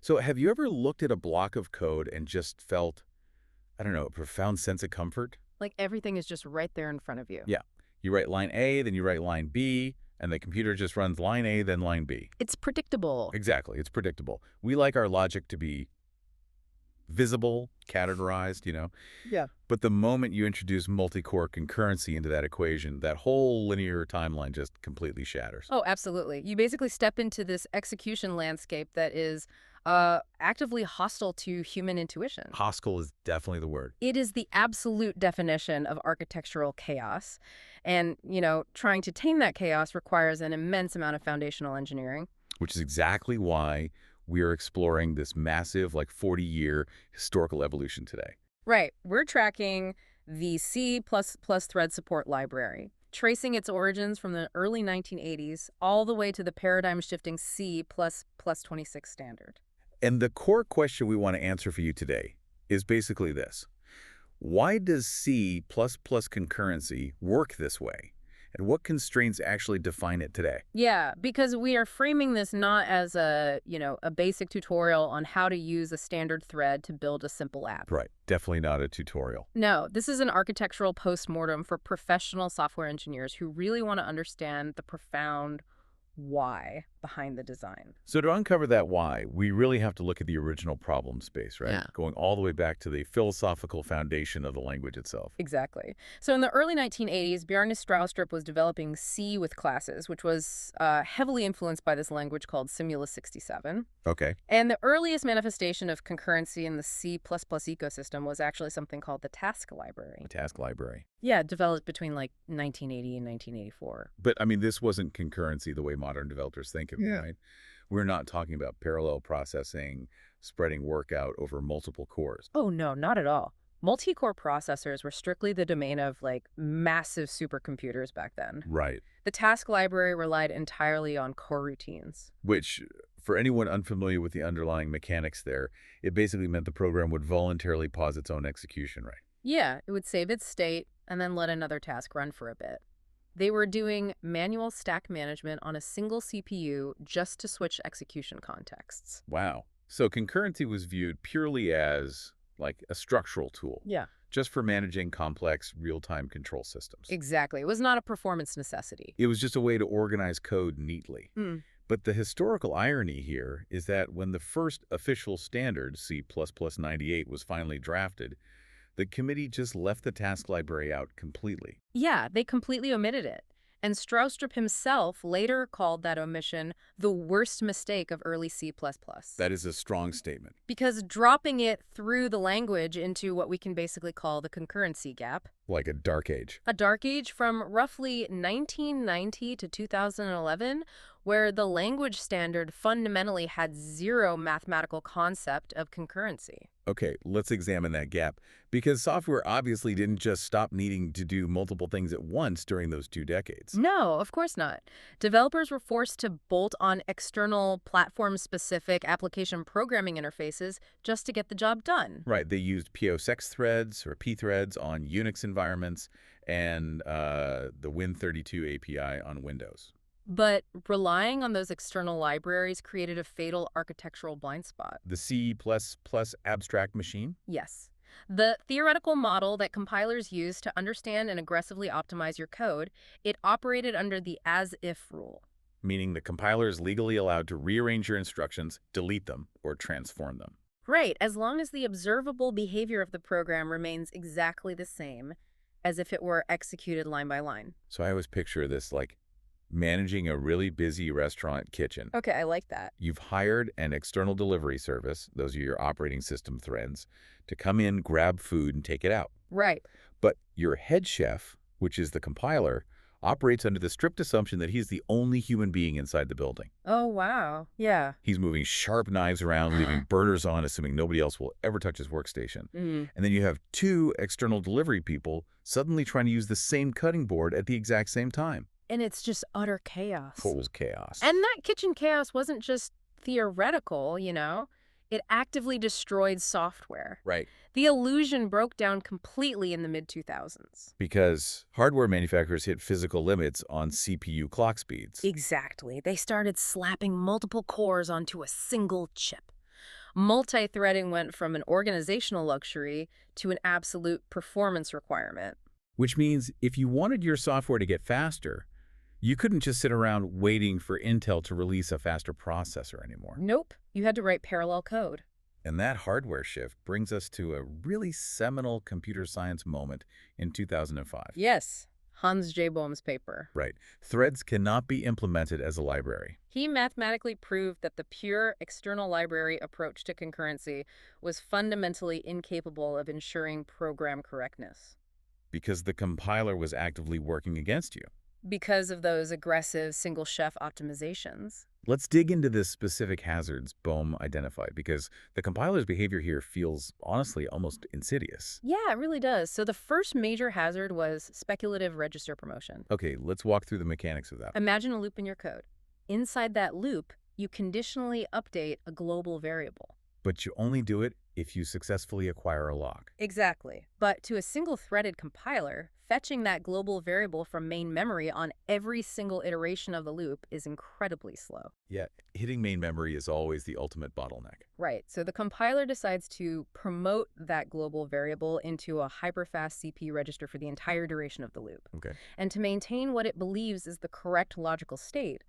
So have you ever looked at a block of code and just felt, I don't know, a profound sense of comfort? Like everything is just right there in front of you. Yeah. You write line A, then you write line B, and the computer just runs line A, then line B. It's predictable. Exactly. It's predictable. We like our logic to be visible, categorized. Yeah. But the moment you introduce multi-core concurrency into that equation, that whole linear timeline just completely shatters. Oh, absolutely. You basically step into this execution landscape that is actively hostile to human intuition. Hostile is definitely the word. It is the absolute definition of architectural chaos. And, trying to tame that chaos requires an immense amount of foundational engineering. Which is exactly why we are exploring this massive, 40-year historical evolution today. Right. We're tracking the C++ thread support library, tracing its origins from the early 1980s all the way to the paradigm-shifting C++ 26 standard. And the core question we want to answer for you today is basically this. Why does C++ concurrency work this way? And what constraints actually define it today? Yeah, because we are framing this not as a basic tutorial on how to use a standard thread to build a simple app. Right. Definitely not a tutorial. No, this is an architectural postmortem for professional software engineers who really want to understand the profound why behind the design. So to uncover that why, we really have to look at the original problem space, right? Yeah. Going all the way back to the philosophical foundation of the language itself. Exactly. So in the early 1980s, Bjarne Stroustrup was developing C with classes, which was heavily influenced by this language called Simula 67. Okay. And the earliest manifestation of concurrency in the C++ ecosystem was actually something called the task library. A task library. Yeah, developed between 1980 and 1984. But, this wasn't concurrency the way modern developers think of it, right? We're not talking about parallel processing, spreading work out over multiple cores. Oh, no, not at all. Multi-core processors were strictly the domain of, massive supercomputers back then. Right. The task library relied entirely on coroutines. Which, for anyone unfamiliar with the underlying mechanics there, it basically meant the program would voluntarily pause its own execution, right? Yeah, it would save its state and then let another task run for a bit. They were doing manual stack management on a single CPU just to switch execution contexts. Wow. So concurrency was viewed purely as, a structural tool. Yeah. Just for managing complex real-time control systems. Exactly. It was not a performance necessity. It was just a way to organize code neatly. Mm. But the historical irony here is that when the first official standard, C++ 98, was finally drafted, the committee just left the task library out completely. Yeah, they completely omitted it. And Stroustrup himself later called that omission the worst mistake of early C++. That is a strong statement. Because dropping it threw the language into what we can basically call the concurrency gap. Like a dark age. A dark age from roughly 1990 to 2011, where the language standard fundamentally had zero mathematical concept of concurrency. Okay, let's examine that gap, because software obviously didn't just stop needing to do multiple things at once during those 2 decades. No, of course not. Developers were forced to bolt on external platform-specific application programming interfaces just to get the job done. Right, they used POSX threads or P threads on Unix environments and the Win32 API on Windows. But relying on those external libraries created a fatal architectural blind spot. The C++ abstract machine? Yes. The theoretical model that compilers use to understand and aggressively optimize your code, it operated under the as-if rule. Meaning the compiler is legally allowed to rearrange your instructions, delete them, or transform them. Right, as long as the observable behavior of the program remains exactly the same as if it were executed line by line. So I always picture this like managing a really busy restaurant kitchen. Okay, I like that. You've hired an external delivery service, those are your operating system threads, to come in, grab food, and take it out. Right. But your head chef, which is the compiler, operates under the strict assumption that he's the only human being inside the building. Oh, wow. Yeah. He's moving sharp knives around, leaving burners on, assuming nobody else will ever touch his workstation. Mm. And then you have 2 external delivery people suddenly trying to use the same cutting board at the exact same time. And it's just utter chaos. Total chaos. And that kitchen chaos wasn't just theoretical, It actively destroyed software. Right. The illusion broke down completely in the mid-2000s. Because hardware manufacturers hit physical limits on CPU clock speeds. Exactly. They started slapping multiple cores onto a single chip. Multi-threading went from an organizational luxury to an absolute performance requirement. Which means if you wanted your software to get faster, you couldn't just sit around waiting for Intel to release a faster processor anymore. Nope, you had to write parallel code. And that hardware shift brings us to a really seminal computer science moment in 2005. Yes, Hans J. Boehm's paper. Right. Threads cannot be implemented as a library. He mathematically proved that the pure external library approach to concurrency was fundamentally incapable of ensuring program correctness. Because the compiler was actively working against you. Because of those aggressive single-chef optimizations. Let's dig into the specific hazards Boehm identified, because the compiler's behavior here feels, honestly, almost insidious. Yeah, it really does. So the first major hazard was speculative register promotion. Okay, let's walk through the mechanics of that. Imagine a loop in your code. Inside that loop, you conditionally update a global variable. But you only do it if you successfully acquire a lock. Exactly. But to a single-threaded compiler, fetching that global variable from main memory on every single iteration of the loop is incredibly slow. Yeah, hitting main memory is always the ultimate bottleneck. Right. So the compiler decides to promote that global variable into a hyperfast CP register for the entire duration of the loop. Okay. And to maintain what it believes is the correct logical state,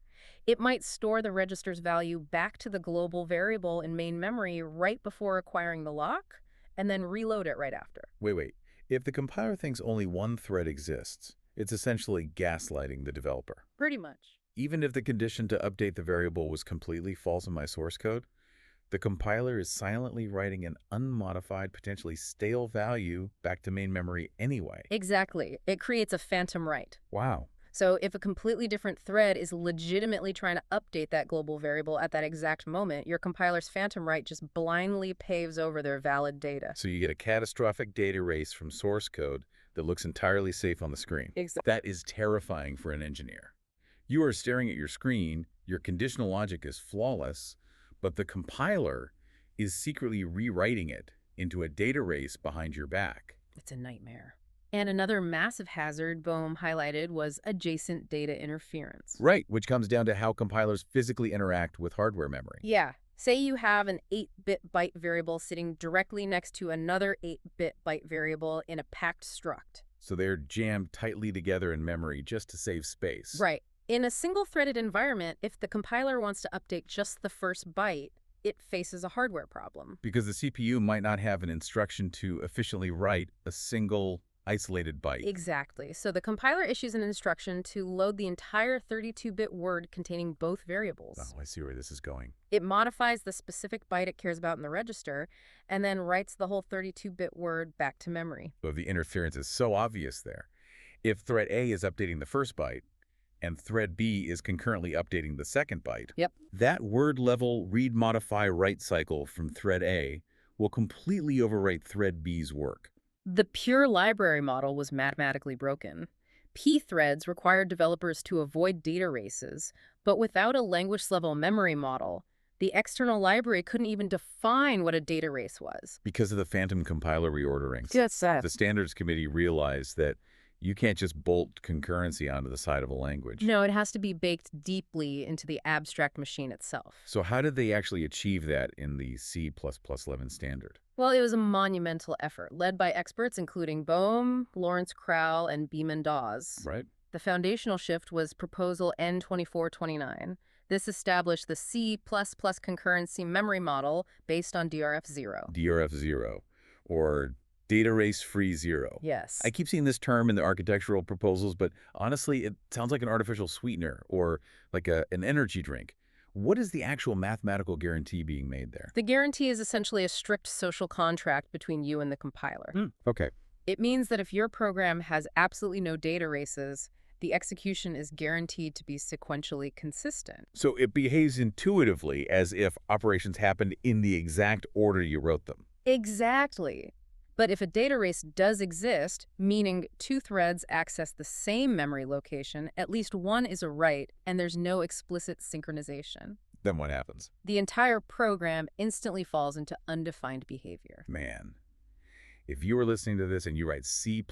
it might store the register's value back to the global variable in main memory right before acquiring the lock, and then reload it right after. Wait. If the compiler thinks only one thread exists, it's essentially gaslighting the developer. Pretty much. Even if the condition to update the variable was completely false in my source code, the compiler is silently writing an unmodified, potentially stale value back to main memory anyway. Exactly. It creates a phantom write. Wow. So if a completely different thread is legitimately trying to update that global variable at that exact moment, your compiler's phantom write just blindly paves over their valid data. So you get a catastrophic data erase from source code that looks entirely safe on the screen. Exactly. That is terrifying for an engineer. You are staring at your screen, your conditional logic is flawless, but the compiler is secretly rewriting it into a data erase behind your back. It's a nightmare. And another massive hazard Boehm highlighted was adjacent data interference. Right, which comes down to how compilers physically interact with hardware memory. Yeah. Say you have an 8-bit byte variable sitting directly next to another 8-bit byte variable in a packed struct. So they're jammed tightly together in memory just to save space. Right. In a single-threaded environment, if the compiler wants to update just the first byte, it faces a hardware problem. Because the CPU might not have an instruction to efficiently write a single isolated byte. Exactly. So the compiler issues an instruction to load the entire 32-bit word containing both variables. Oh, I see where this is going. It modifies the specific byte it cares about in the register, and then writes the whole 32-bit word back to memory. So the interference is so obvious there. If thread A is updating the first byte, and thread B is concurrently updating the second byte, Yep. that word-level read-modify-write cycle from thread A will completely overwrite thread B's work. The pure library model was mathematically broken. P-threads required developers to avoid data races, but without a language-level memory model, the external library couldn't even define what a data race was. Because of the phantom compiler reorderings, the standards committee realized that you can't just bolt concurrency onto the side of a language. No, it has to be baked deeply into the abstract machine itself. So how did they actually achieve that in the C++11 standard? Well, it was a monumental effort, led by experts including Boehm, Lawrence Krauss, and Beeman Dawes. Right. The foundational shift was Proposal N2429. This established the C++ concurrency memory model based on DRF0. DRF0, or data race free zero. Yes. I keep seeing this term in the architectural proposals, but honestly, it sounds like an artificial sweetener or like an energy drink. What is the actual mathematical guarantee being made there? The guarantee is essentially a strict social contract between you and the compiler. Okay. It means that if your program has absolutely no data races, the execution is guaranteed to be sequentially consistent. So it behaves intuitively as if operations happened in the exact order you wrote them. Exactly. But if a data race does exist, meaning two threads access the same memory location, at least one is a write, and there's no explicit synchronization. Then what happens? The entire program instantly falls into undefined behavior. Man, if you were listening to this and you write C++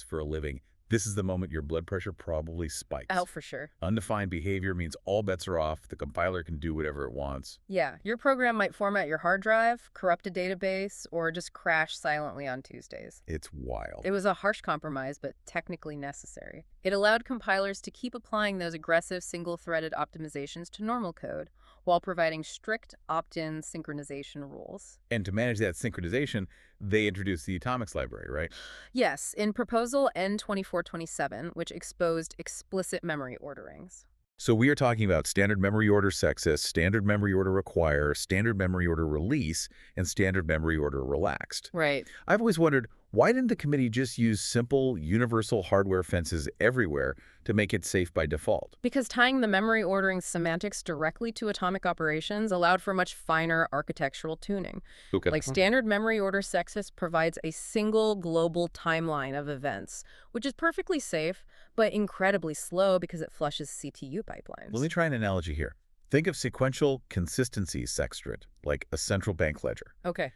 for a living, This is the moment your blood pressure probably spikes. Oh, for sure. Undefined behavior means all bets are off. The compiler can do whatever it wants. Yeah, your program might format your hard drive, corrupt a database, or just crash silently on Tuesdays. It's wild. It was a harsh compromise, but technically necessary. It allowed compilers to keep applying those aggressive single-threaded optimizations to normal code while providing strict opt-in synchronization rules. And to manage that synchronization, they introduced the Atomics library, right? Yes, in Proposal N2427, which exposed explicit memory orderings. So we are talking about standard memory order sexist, standard memory order require, standard memory order release, and standard memory order relaxed. Right. I've always wondered, why didn't the committee just use simple, universal hardware fences everywhere to make it safe by default? Because tying the memory ordering semantics directly to atomic operations allowed for much finer architectural tuning. Okay. Like standard memory order sexist provides a single global timeline of events, which is perfectly safe, but incredibly slow because it flushes CPU pipelines. Let me try an analogy here. Think of sequential consistency sextret, like a central bank ledger. Okay.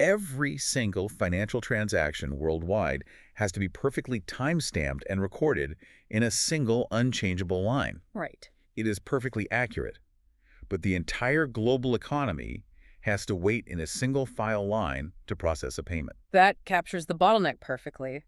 Every single financial transaction worldwide has to be perfectly time-stamped and recorded in a single unchangeable line. Right. It is perfectly accurate. But the entire global economy has to wait in a single file line to process a payment. That captures the bottleneck perfectly.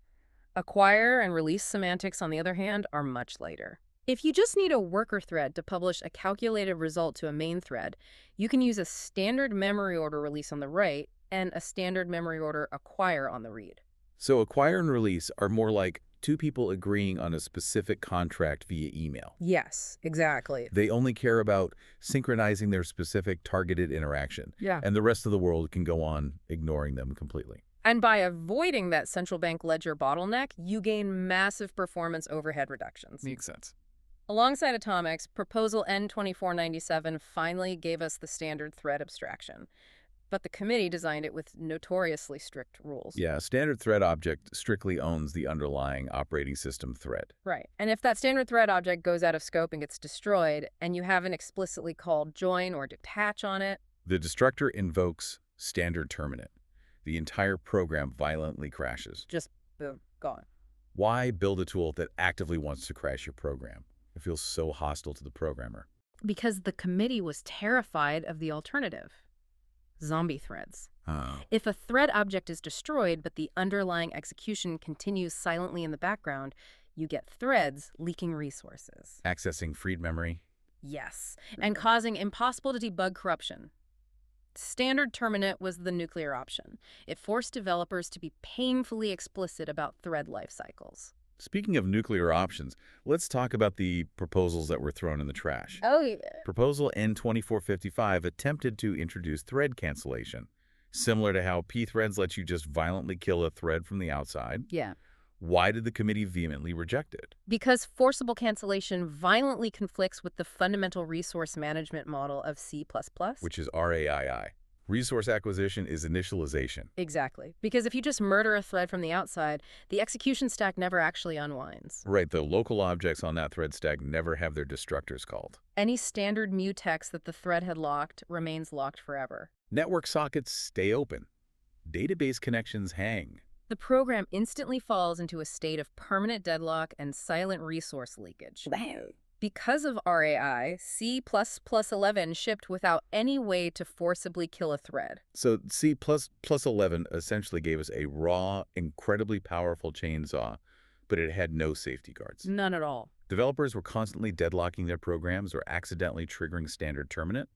Acquire and release semantics, on the other hand, are much later. If you just need a worker thread to publish a calculated result to a main thread, you can use a standard memory order release on the write and a standard memory order acquire on the read. So acquire and release are more like two people agreeing on a specific contract via email. Yes, exactly. They only care about synchronizing their specific targeted interaction. Yeah. And the rest of the world can go on ignoring them completely. And by avoiding that central bank ledger bottleneck, you gain massive performance overhead reductions. Makes sense. Alongside Atomics, Proposal N2497 finally gave us the standard thread abstraction. But the committee designed it with notoriously strict rules. Yeah, a standard thread object strictly owns the underlying operating system thread. Right. And if that standard thread object goes out of scope and gets destroyed, and you haven't explicitly called join or detach on it, The destructor invokes standard terminate. The entire program violently crashes. just boom, gone. Why build a tool that actively wants to crash your program? It feels so hostile to the programmer. Because the committee was terrified of the alternative. Zombie threads. Oh. If a thread object is destroyed, but the underlying execution continues silently in the background, you get threads leaking resources. Accessing freed memory. Yes, and causing impossible to debug corruption. Standard terminate was the nuclear option. It forced developers to be painfully explicit about thread life cycles. Speaking of nuclear options, let's talk about the proposals that were thrown in the trash. Oh, yeah. Proposal N2455 attempted to introduce thread cancellation. Similar to how pthreads let you just violently kill a thread from the outside. Yeah. Why did the committee vehemently reject it? Because forcible cancellation violently conflicts with the fundamental resource management model of C++. Which is RAII. Resource acquisition is initialization. Exactly. Because if you just murder a thread from the outside, the execution stack never actually unwinds. Right, the local objects on that thread stack never have their destructors called. Any standard mutex that the thread had locked remains locked forever. Network sockets stay open. Database connections hang. The program instantly falls into a state of permanent deadlock and silent resource leakage. Because of RAI, C++11 shipped without any way to forcibly kill a thread. So C++11 essentially gave us a raw, incredibly powerful chainsaw, but it had no safety guards. None at all. Developers were constantly deadlocking their programs or accidentally triggering standard terminate.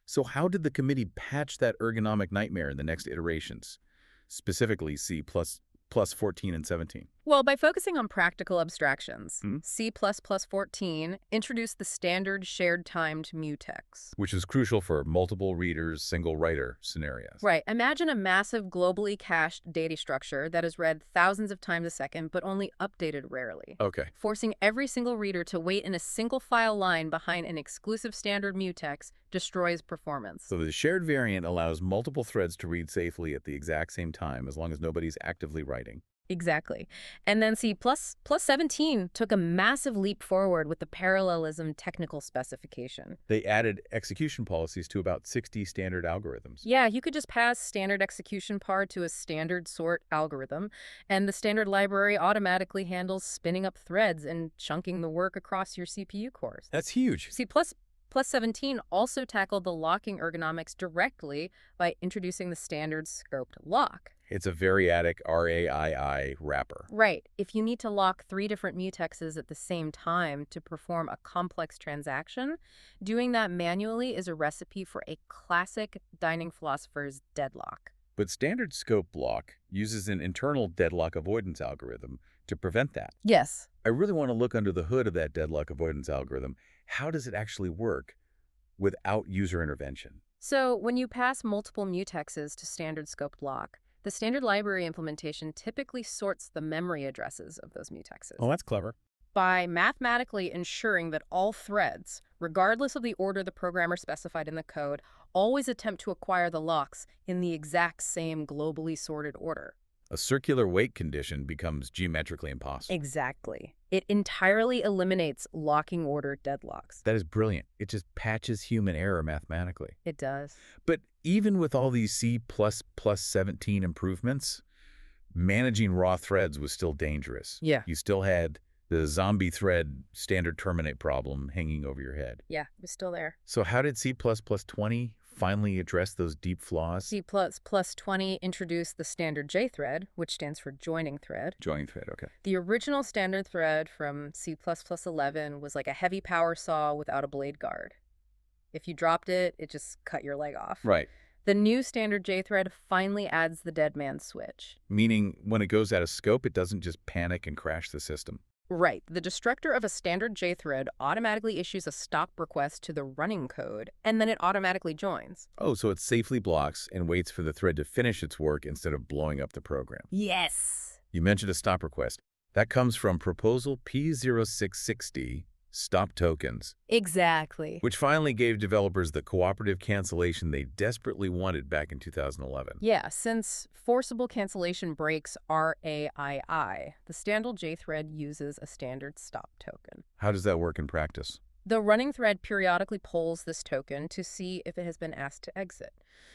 So how did the committee patch that ergonomic nightmare in the next iterations, specifically C++14 and 17? Well, by focusing on practical abstractions, C++14 introduced the standard shared timed mutex. Which is crucial for multiple readers, single writer scenarios. Right. Imagine a massive globally cached data structure that is read thousands of times a second, but only updated rarely. Okay. Forcing every single reader to wait in a single file line behind an exclusive standard mutex destroys performance. So the shared variant allows multiple threads to read safely at the exact same time as long as nobody's actively writing. Exactly. And then plus 17 took a massive leap forward with the parallelism technical specification. They added execution policies to about 60 standard algorithms. Yeah, you could just pass standard execution par to a standard sort algorithm, and the standard library automatically handles spinning up threads and chunking the work across your CPU cores. That's huge. See, plus 17 also tackled the locking ergonomics directly by introducing the standard scoped lock. It's a variadic RAII wrapper. Right. If you need to lock 3 different mutexes at the same time to perform a complex transaction, doing that manually is a recipe for a classic dining philosopher's deadlock. But standard scope block uses an internal deadlock avoidance algorithm to prevent that. Yes. I really want to look under the hood of that deadlock avoidance algorithm. How does it actually work without user intervention? So when you pass multiple mutexes to standard scoped lock, the standard library implementation typically sorts the memory addresses of those mutexes. Oh, that's clever. By mathematically ensuring that all threads, regardless of the order the programmer specified in the code, always attempt to acquire the locks in the exact same globally sorted order. A circular weight condition becomes geometrically impossible. Exactly. It entirely eliminates locking order deadlocks. That is brilliant. It just patches human error mathematically. It does. But even with all these C++17 improvements, managing raw threads was still dangerous. Yeah. You still had the zombie thread standard terminate problem hanging over your head. Yeah, it was still there. So how did C++20 finally address those deep flaws? C++20 introduced the standard jthread, which stands for joining thread. Joining thread, okay. The original standard thread from C++11 was like a heavy power saw without a blade guard. If you dropped it, it just cut your leg off. Right. The new standard jthread finally adds the dead man switch. Meaning when it goes out of scope, it doesn't just panic and crash the system. Right. The destructor of a standard jthread automatically issues a stop request to the running code, and then it automatically joins. Oh, so it safely blocks and waits for the thread to finish its work instead of blowing up the program. Yes. You mentioned a stop request. That comes from proposal P0660, stop tokens, Exactly. which finally gave developers the cooperative cancellation they desperately wanted back in 2011. Yeah, since forcible cancellation breaks RAII, the standard jthread uses a standard stop token. How does that work in practice? The running thread periodically polls this token to see if it has been asked to exit.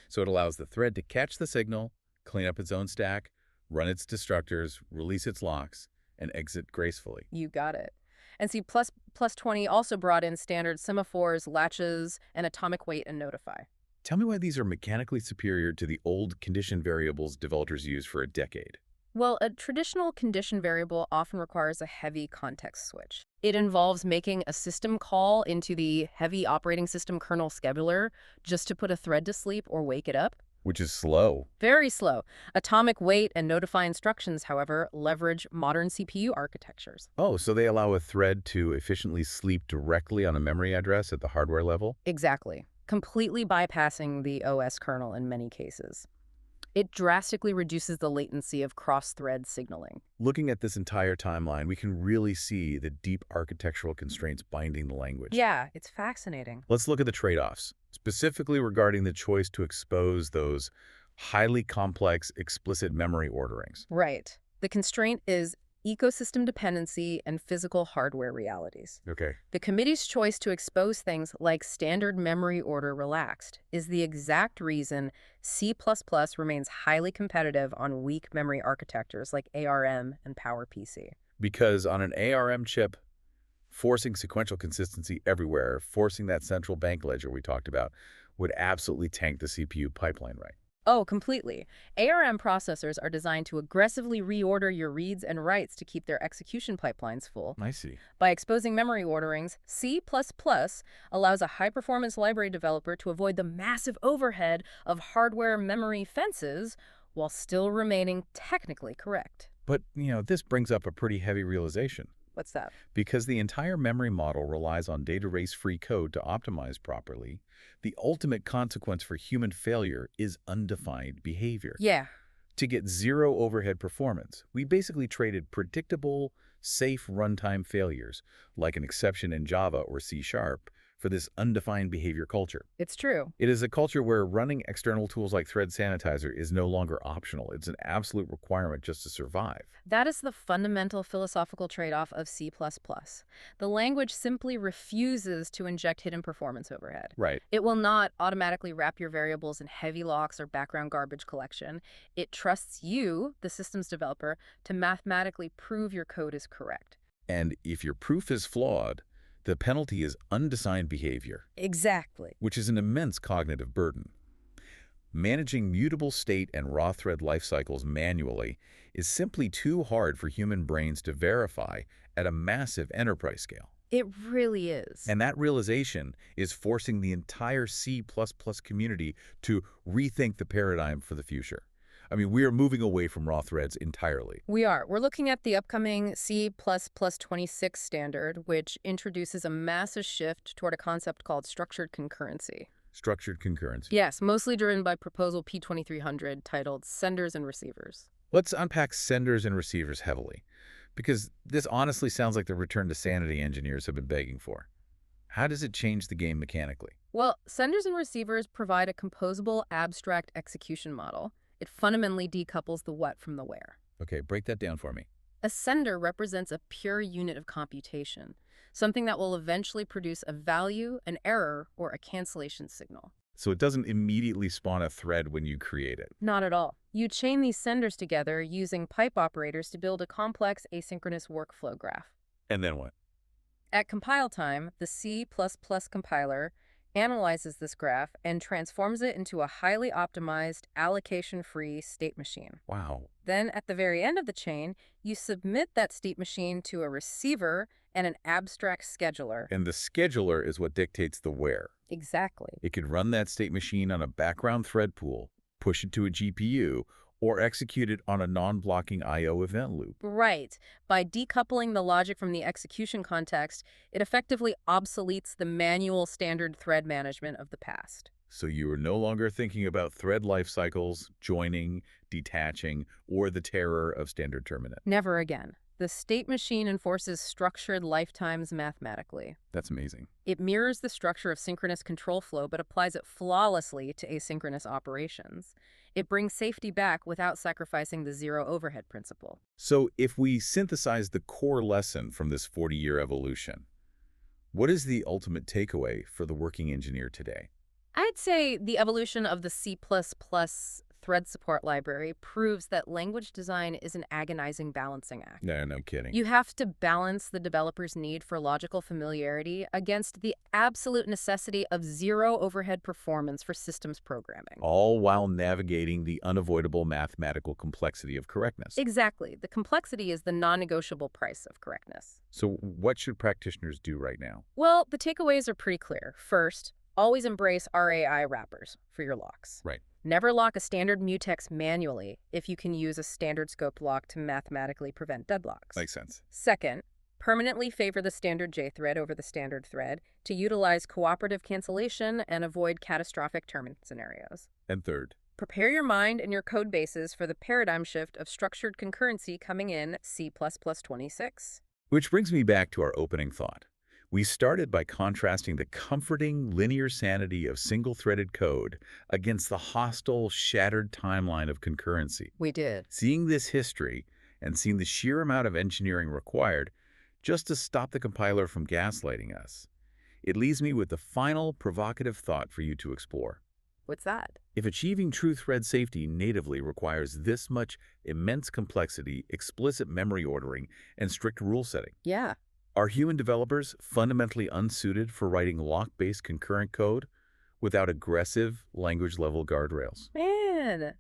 So it allows the thread to catch the signal, clean up its own stack, run its destructors, release its locks, and exit gracefully. You got it. And C++20 also brought in standard Semaphores, Latches, and atomic wait and notify. Tell me why these are mechanically superior to the old condition variables developers used for a decade. Well, a traditional condition variable often requires a heavy context switch. It involves making a system call into the heavy operating system kernel scheduler just to put a thread to sleep or wake it up. Which is slow. Very slow. Atomic wait and notify instructions, however, leverage modern CPU architectures. Oh, so they allow a thread to efficiently sleep directly on a memory address at the hardware level? Exactly. Completely bypassing the OS kernel in many cases. It drastically reduces the latency of cross-thread signaling. Looking at this entire timeline, we can really see the deep architectural constraints binding the language. Yeah, it's fascinating. Let's look at the trade-offs, specifically regarding the choice to expose those highly complex explicit memory orderings. Right. The constraint is ecosystem dependency and physical hardware realities. Okay. The committee's choice to expose things like standard memory order relaxed is the exact reason C++ remains highly competitive on weak memory architectures like ARM and PowerPC. Because on an ARM chip, forcing sequential consistency everywhere, forcing that central bank ledger we talked about, would absolutely tank the CPU pipeline, right? Oh, completely. ARM processors are designed to aggressively reorder your reads and writes to keep their execution pipelines full. I see. By exposing memory orderings, C++ allows a high-performance library developer to avoid the massive overhead of hardware memory fences while still remaining technically correct. But, this brings up a pretty heavy realization. What's that? Because the entire memory model relies on data race-free code to optimize properly, the ultimate consequence for human failure is undefined behavior. Yeah. To get zero overhead performance, we basically traded predictable, safe runtime failures, like an exception in Java or C# for this undefined behavior culture. It's true. It is a culture where running external tools like thread sanitizer is no longer optional. It's an absolute requirement just to survive. That is the fundamental philosophical trade-off of C++. The language simply refuses to inject hidden performance overhead. Right. It will not automatically wrap your variables in heavy locks or background garbage collection. It trusts you, the systems developer, to mathematically prove your code is correct. And if your proof is flawed, the penalty is undefined behavior. Exactly. Which is an immense cognitive burden. Managing mutable state and raw thread life cycles manually is simply too hard for human brains to verify at a massive enterprise scale. It really is. And that realization is forcing the entire C++ community to rethink the paradigm for the future. I mean, we are moving away from raw threads entirely. We are. We're looking at the upcoming C++ 26 standard, which introduces a massive shift toward a concept called structured concurrency. Structured concurrency. Yes, mostly driven by proposal P2300 titled Senders and Receivers. Let's unpack senders and receivers heavily, because this honestly sounds like the return to sanity engineers have been begging for. How does it change the game mechanically? Well, senders and receivers provide a composable abstract execution model. It fundamentally decouples the what from the where. Okay, break that down for me. A sender represents a pure unit of computation, something that will eventually produce a value, an error, or a cancellation signal. So it doesn't immediately spawn a thread when you create it. Not at all. You chain these senders together using pipe operators to build a complex asynchronous workflow graph. And then what? At compile time, the C++ compiler analyzes this graph and transforms it into a highly optimized, allocation-free state machine. Wow. Then, at the very end of the chain, you submit that state machine to a receiver and an abstract scheduler. And the scheduler is what dictates the where. Exactly. It could run that state machine on a background thread pool, push it to a GPU, or execute it on a non-blocking I/O event loop. Right. By decoupling the logic from the execution context, it effectively obsoletes the manual standard thread management of the past. So you are no longer thinking about thread life cycles, joining, detaching, or the terror of standard terminate. Never again. The state machine enforces structured lifetimes mathematically. That's amazing. It mirrors the structure of synchronous control flow but applies it flawlessly to asynchronous operations. It brings safety back without sacrificing the zero overhead principle. So if we synthesize the core lesson from this 40-year evolution, what is the ultimate takeaway for the working engineer today? I'd say the evolution of the C++ thread support library proves that language design is an agonizing balancing act. No kidding. You have to balance the developer's need for logical familiarity against the absolute necessity of zero overhead performance for systems programming. All while navigating the unavoidable mathematical complexity of correctness. Exactly. The complexity is the non-negotiable price of correctness. So what should practitioners do right now? Well, the takeaways are pretty clear. First, always embrace RAI wrappers for your locks. Right. Never lock a standard mutex manually if you can use a standard scoped lock to mathematically prevent deadlocks. Makes sense. Second, permanently favor the standard jthread over the standard thread to utilize cooperative cancellation and avoid catastrophic terminate scenarios. And third, prepare your mind and your code bases for the paradigm shift of structured concurrency coming in C++ 26. Which brings me back to our opening thought. We started by contrasting the comforting linear sanity of single-threaded code against the hostile, shattered timeline of concurrency. We did. Seeing this history and seeing the sheer amount of engineering required just to stop the compiler from gaslighting us, it leaves me with the final provocative thought for you to explore. What's that? If achieving true thread safety natively requires this much immense complexity, explicit memory ordering, and strict rule setting, Yeah. are human developers fundamentally unsuited for writing lock-based concurrent code without aggressive language-level guardrails? Man,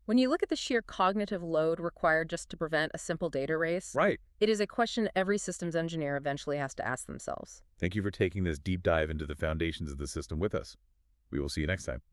when you look at the sheer cognitive load required just to prevent a simple data race, Right. it is a question every systems engineer eventually has to ask themselves. Thank you for taking this deep dive into the foundations of the system with us. We will see you next time.